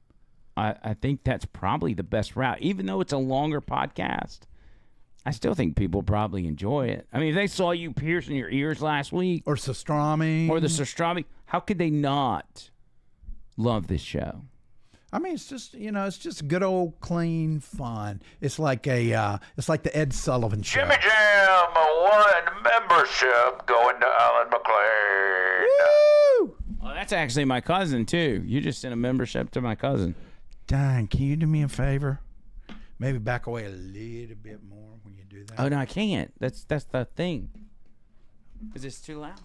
I think that's probably the best route. Even though it's a longer podcast, I still think people probably enjoy it. I mean, if they saw you piercing your ears last week, or Pastrami, or the Pastrami, how could they not love this show? I mean, it's just, you know, it's just good old clean fun. It's like it's like the Ed Sullivan Show. Jimmy Jam, one membership going to Alan McLean. Woo! Oh, that's actually my cousin too. You just sent a membership to my cousin. Dang, can you do me a favor? Maybe back away a little bit more when you do that. Oh no, I can't. That's the thing. Is this too loud?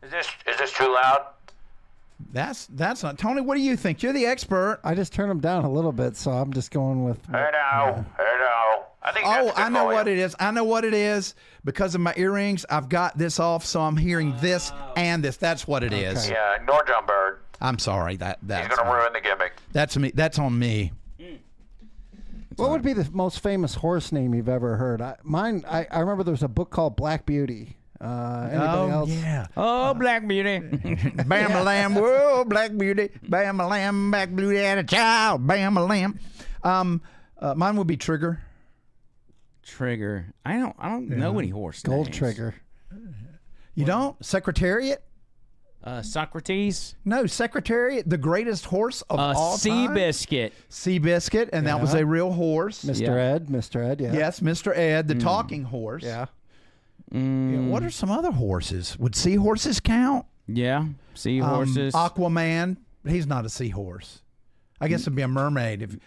Is this too loud? That's not Tony. What do you think? You're the expert. I just turned them down a little bit, so I'm just going with. Hey now. I think that's Oh, good I know volume. what it is. I know what it is. Because of my earrings, I've got this off, so I'm hearing this and this. That's what it is. Yeah, ignore John Bird. I'm sorry. He's That's gonna ruin the gimmick. that's me. That's on me. What would be the most famous horse name you've ever heard? I remember there was a book called Black Beauty. Anybody else? Yeah. Oh, Black Beauty. Bam a lamb, whoa, black beauty. Bam a lamb, black beauty had a child. Bam a lamb. Mine would be Trigger. Trigger. I don't know any horse Gold names. Trigger. You don't? Secretariat? Socrates. No, Secretariat, the greatest horse of all time. Seabiscuit. Seabiscuit, and that was a real horse. Mr. Ed. Mr. Ed, yeah. Yes, Mr. Ed, the talking horse. Yeah. Yeah, what are some other horses? Would seahorses count? Yeah. Seahorses. Aquaman. He's not a seahorse. I guess it'd be a mermaid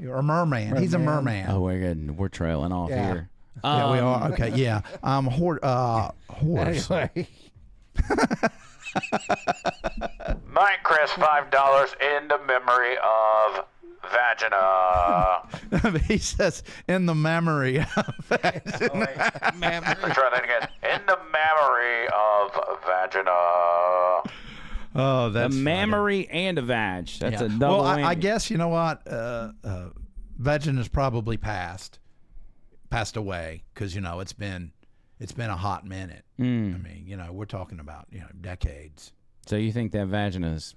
or merman. He's a merman. Oh, we're good. We're trailing off here. Yeah, we are. Okay, yeah. Horse. Anyway. Mine, Chris, $5 in the memory of vagina. He says, in the memory of Let's try that again. In the memory of vagina. Oh, that's a funny. mammary and a vag. That's Yeah. a double Well, I whammy. guess, you know what? Vagina's probably passed away because, it's been a hot minute. I mean, we're talking about, decades. So you think that vagina's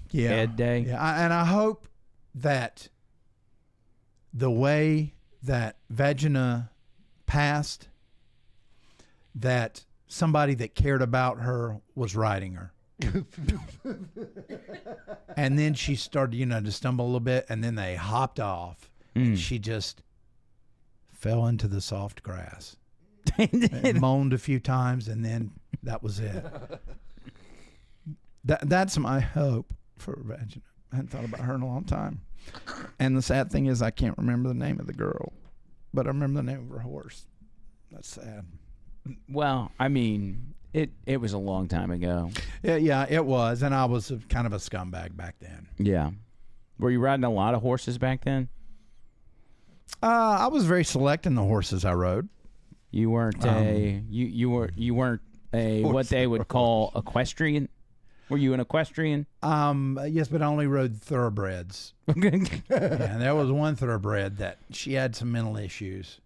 Yeah. Ed Day? Yeah, and I hope that the way that Vagina passed, that somebody that cared about her was riding her. And then she started, to stumble a little bit, and then they hopped off, and she just fell into the soft grass. And moaned a few times, and then that was it. That's my hope for Vagina. I hadn't thought about her in a long time. And the sad thing is I can't remember the name of the girl, but I remember the name of her horse. That's sad. Well, I mean, it was a long time ago. Yeah, it was, and I was kind of a scumbag back then. Yeah. Were you riding a lot of horses back then? I was very select in the horses I rode. You weren't you weren't a what they would call equestrian. Were you an equestrian? Yes, but I only rode thoroughbreds. And there was one thoroughbred that she had some mental issues,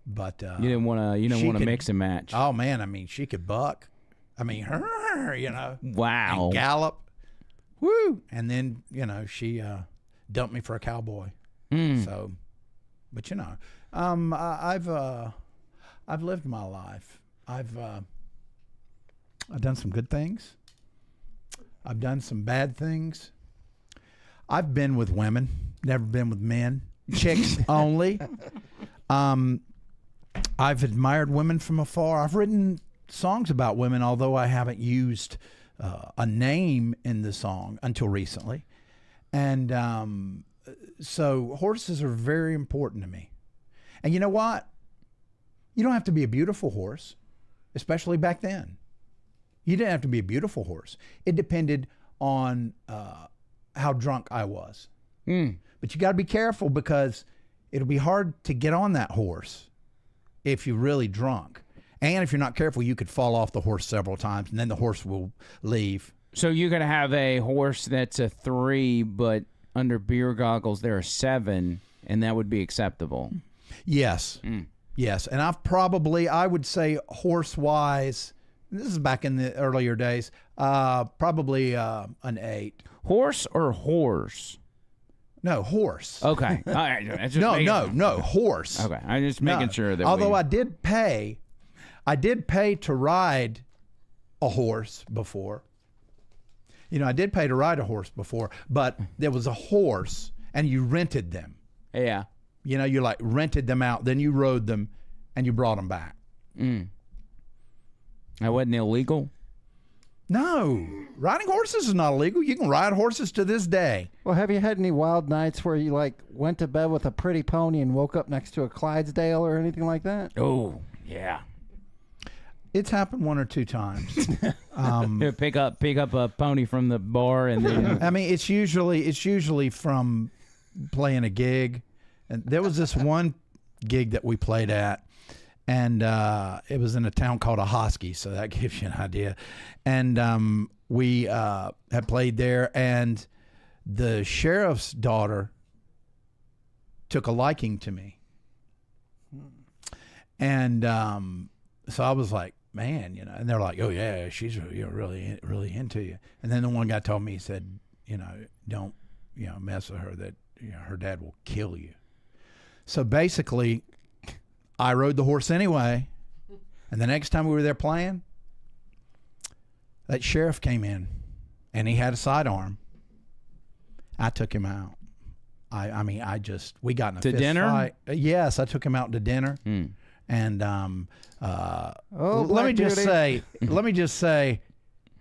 but you didn't want to mix and match. Oh man, I mean, she could buck. I mean, Wow. and gallop. Woo! And then she dumped me for a cowboy. So, but I've lived my life. I've done some good things. I've done some bad things. I've been with women, never been with men. Chicks only. I've admired women from afar. I've written songs about women, although I haven't used a name in the song until recently. And so horses are very important to me. And you know what? You don't have to be a beautiful horse, especially back then. You didn't have to be a beautiful horse. It depended on how drunk I was. But you got to be careful because it'll be hard to get on that horse if you're really drunk. And if you're not careful, you could fall off the horse several times, and then the horse will leave. So you're going to have a horse that's a 3, but under beer goggles they're a 7, and that would be acceptable. Yes. Yes. And I would say horse-wise, this is back in the earlier days, probably an 8. Horse or horse? No, horse. Okay. All right. No, horse. Okay. I'm just making sure that Although I did pay to ride a horse before. I did pay to ride a horse before, but there was a horse and you rented them. Yeah. You like rented them out, then you rode them and you brought them back. That wasn't illegal? No, riding horses is not illegal. You can ride horses to this day. Well, have you had any wild nights where you like went to bed with a pretty pony and woke up next to a Clydesdale or anything like that? Oh, yeah. It's happened 1 or 2 times. Pick up a pony from the bar and then. I mean, it's usually from playing a gig, and there was this one gig that we played at, and it was in a town called Ahoskie, so that gives you an idea. And we had played there, and the sheriff's daughter took a liking to me, and so I was like, man, and they're like, oh yeah, she's really into you. And then the one guy told me, he said, don't mess with her, that her dad will kill you. So basically, I rode the horse anyway, and the next time we were there playing, that sheriff came in, and he had a sidearm. I took him out. We got in a fist dinner? fight. Yes, I took him out to dinner. And let me just say,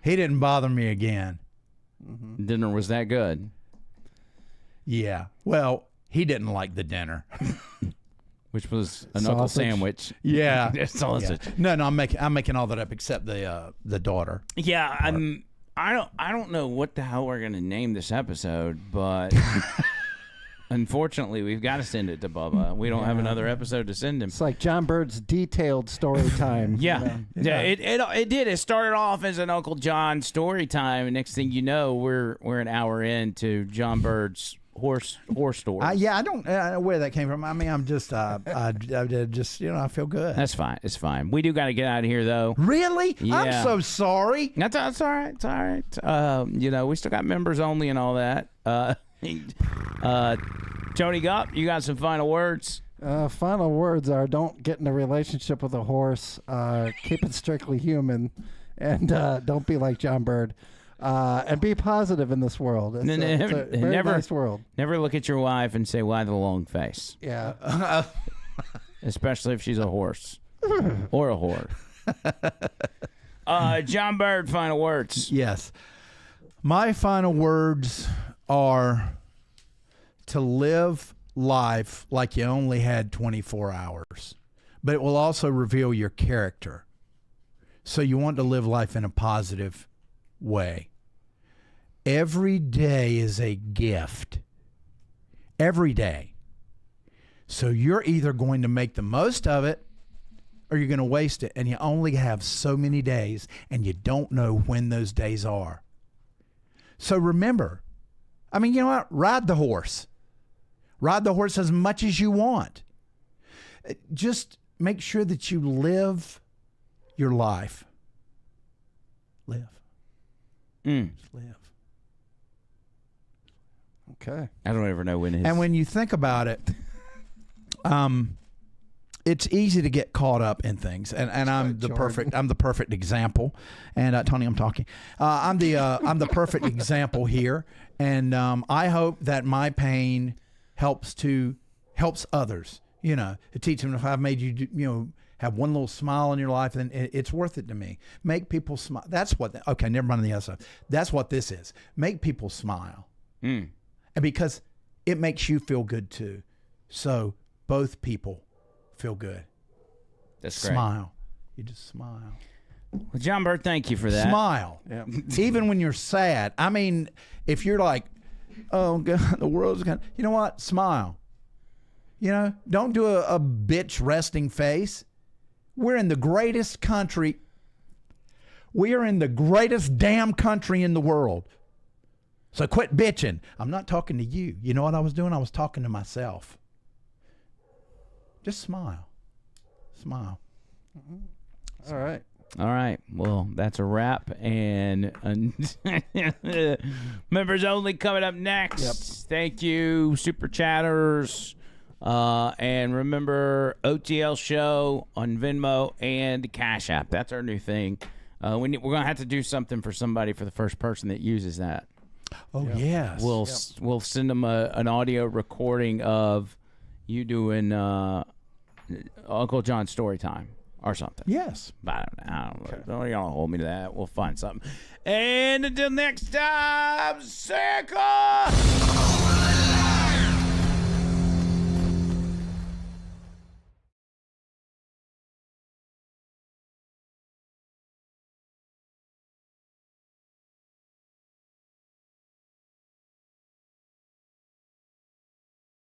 he didn't bother me again. Dinner was that good. Yeah. Well, he didn't like the dinner. Which was a knuckle sandwich. Yeah. Sausage. Yeah. No, I'm making all that up except the daughter. Yeah, I don't know what the hell we're gonna name this episode, but unfortunately we've got to send it to Bubba. We don't have another episode to send him. It's like John Bird's detailed story time. Yeah. It did. It started off as an Uncle John story time, and next thing you know, we're an hour into John Bird's horse story. I don't know where that came from. I mean, I'm just I feel good. That's fine. It's fine. We do got to get out of here, though. Really? Yeah. I'm so sorry. That's all right. It's all right. We still got members only and all that. Tony Gup, you got some final words? Final words are: don't get in a relationship with a horse. Keep it strictly human, and don't be like John Bird. And be positive in this world. It's a very nice world. Never look at your wife and say, "Why the long face?" Yeah. Especially if she's a horse or a whore. John Bird, final words. Yes. My final words are to live life like you only had 24 hours, but it will also reveal your character. So you want to live life in a positive way. Every day is a gift. Every day. So you're either going to make the most of it or you're going to waste it. And you only have so many days, and you don't know when those days are. So remember, you know what? Ride the horse. Ride the horse as much as you want. Just make sure that you live your life. Live. Just live. Okay. I don't ever know when it is. And when you think about it, it's easy to get caught up in things. And I'm the perfect example. And Tony, I'm talking. I'm the perfect example here. And I hope that my pain helps others. To teach them. If I've made you have one little smile in your life, then it's worth it to me. Make people smile. That's what. Okay, never mind the other stuff. That's what this is. Make people smile. And because it makes you feel good too. So both people feel good. That's great. Smile. You just smile. Well, John Bird, thank you for that. Smile. Yeah. Even when you're sad. If you're like, oh God, the world's gonna. You know what? Smile. Don't do a bitch resting face. We're in the greatest country. We are in the greatest damn country in the world. So quit bitching. I'm not talking to you. You know what I was doing? I was talking to myself. Just smile. Smile. All right. All right. Well, that's a wrap. And members only coming up next. Yep. Thank you, Super Chatters. And remember, OTL Show on Venmo and Cash App. That's our new thing. We're going to have to do something for somebody for the first person that uses that. Oh, yes. We'll send them an audio recording of you doing Uncle John's story time. or something. Yes. But I don't know. Don't y'all hold me to that. We'll find something. And until next time, Circle.